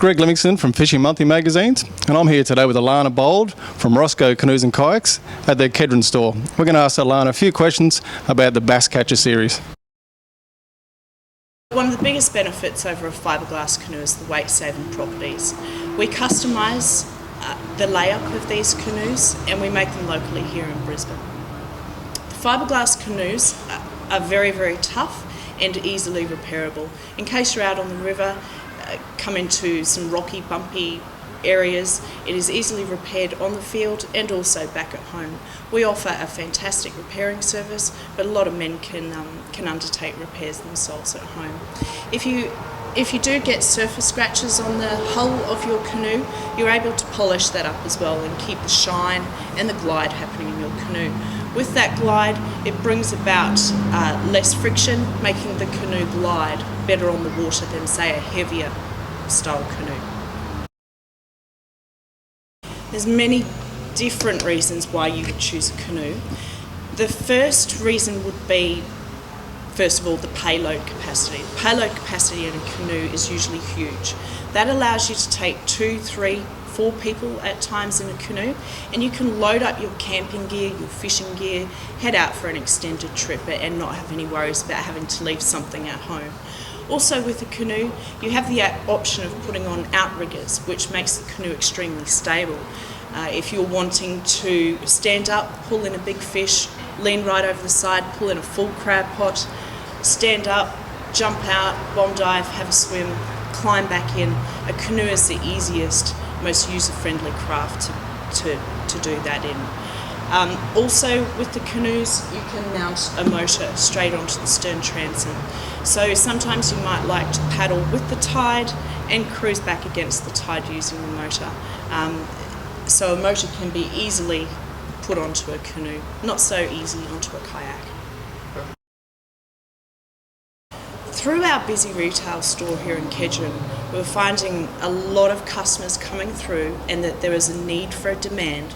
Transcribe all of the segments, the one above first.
Greg Livingstone from Fishing Monthly magazines, and I'm here today with Allana Bold from Rosco Canoes and Kayaks at their Kedron store. We're going to ask Allana a few questions about the Bass Catcher series. One of the biggest benefits over a fiberglass canoe is the weight-saving properties. We customise the layup of these canoes and we make them locally here in Brisbane. The fiberglass canoes are very, very tough and easily repairable. In case you're out on the river, come into some rocky, bumpy areas, it is easily repaired on the field and also back at home. We offer a fantastic repairing service, but a lot of men can undertake repairs themselves at home. If you do get surface scratches on the hull of your canoe, you're able to polish that up as well and keep the shine and the glide happening in your canoe. With that glide, it brings about less friction, making the canoe glide better on the water than, say, a heavier style canoe. There's many different reasons why you would choose a canoe. The first reason would be, first of all, the payload capacity. The payload capacity in a canoe is usually huge. That allows you to take 2, 3, 4 people at times in a canoe, and you can load up your camping gear, your fishing gear, head out for an extended trip and not have any worries about having to leave something at home. Also with a canoe, you have the option of putting on outriggers, which makes the canoe extremely stable. If you're wanting to stand up, pull in a big fish, lean right over the side, pull in a full crab pot, stand up, jump out, bomb dive, have a swim, climb back in, a canoe is the easiest, most user-friendly craft to do that in. Also with the canoes, you can mount a motor straight onto the stern transom. So sometimes you might like to paddle with the tide and cruise back against the tide using the motor. So a motor can be easily put onto a canoe, not so easy onto a kayak. Through our busy retail store here in Kedron, we're finding a lot of customers coming through and that there is a need for a demand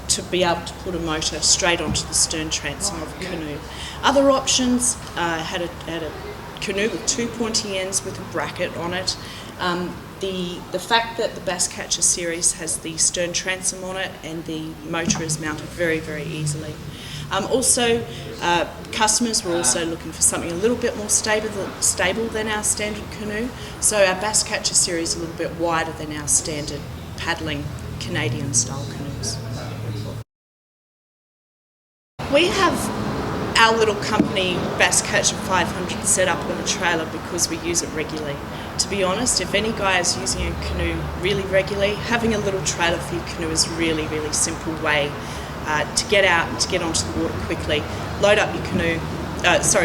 to be able to put a motor straight onto the stern transom of a canoe. Other options had a canoe with 2 pointy ends with a bracket on it. The fact that the Bass Catcher series has the stern transom on it and the motor is mounted very, very easily. Also, customers were also looking for something a little bit more stable than our standard canoe. So our Bass Catcher series is a little bit wider than our standard paddling Canadian style canoes. We have our little company Bass Catcher 500 set up on a trailer because we use it regularly. To be honest, if any guy is using a canoe really regularly, having a little trailer for your canoe is a really, really simple way to get out and to get onto the water quickly. Load up your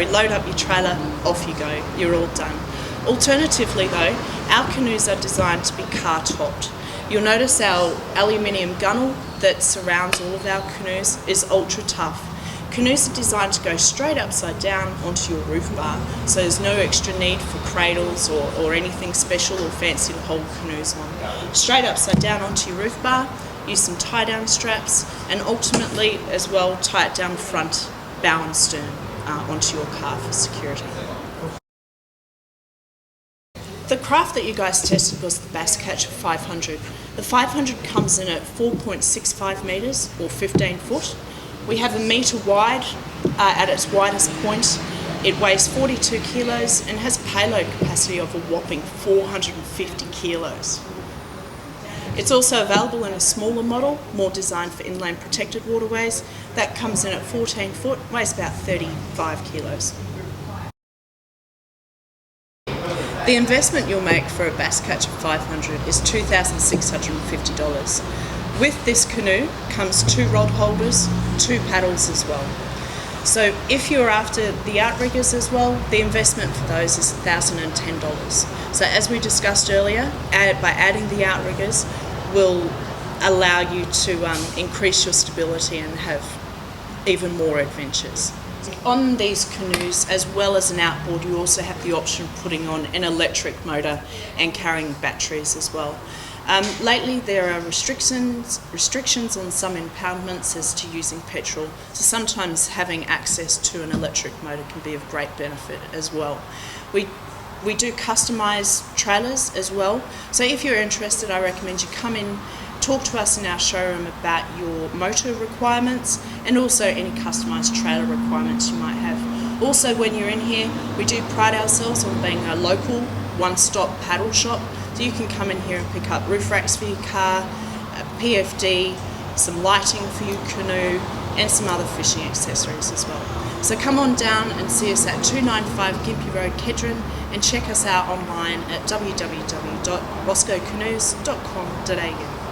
load up your trailer, off you go, you're all done. Alternatively though, our canoes are designed to be car topped. You'll notice our aluminium gunnel that surrounds all of our canoes is ultra tough. Canoes are designed to go straight upside down onto your roof bar, so there's no extra need for cradles or anything special or fancy to hold canoes on. Straight upside down onto your roof bar, use some tie-down straps, and ultimately as well tie it down the front, bow and stern onto your car for security. The craft that you guys tested was the Bass Catcher 500. The 500 comes in at 4.65 metres or 15 foot. We have a metre wide at its widest point. It weighs 42 kilos and has payload capacity of a whopping 450 kilos. It's also available in a smaller model, more designed for inland protected waterways. That comes in at 14 foot, weighs about 35 kilos. The investment you'll make for a Bass Catcher 500 is $2,650. With this canoe comes 2 rod holders, 2 paddles as well. So if you're after the outriggers as well, the investment for those is $1,010. So as we discussed earlier, by adding the outriggers will allow you to increase your stability and have even more adventures. On these canoes, as well as an outboard, you also have the option of putting on an electric motor and carrying batteries as well. Lately there are restrictions on some impoundments as to using petrol, so sometimes having access to an electric motor can be of great benefit as well. We We do customised trailers as well. So if you're interested, I recommend you come in, talk to us in our showroom about your motor requirements and also any customised trailer requirements you might have. Also, when you're in here, we do pride ourselves on being a local one-stop paddle shop. So you can come in here and pick up roof racks for your car, a PFD, some lighting for your canoe, and some other fishing accessories as well. So come on down and see us at 295 Gympie Road, Kedron, and check us out online at www.roscocanoes.com.au.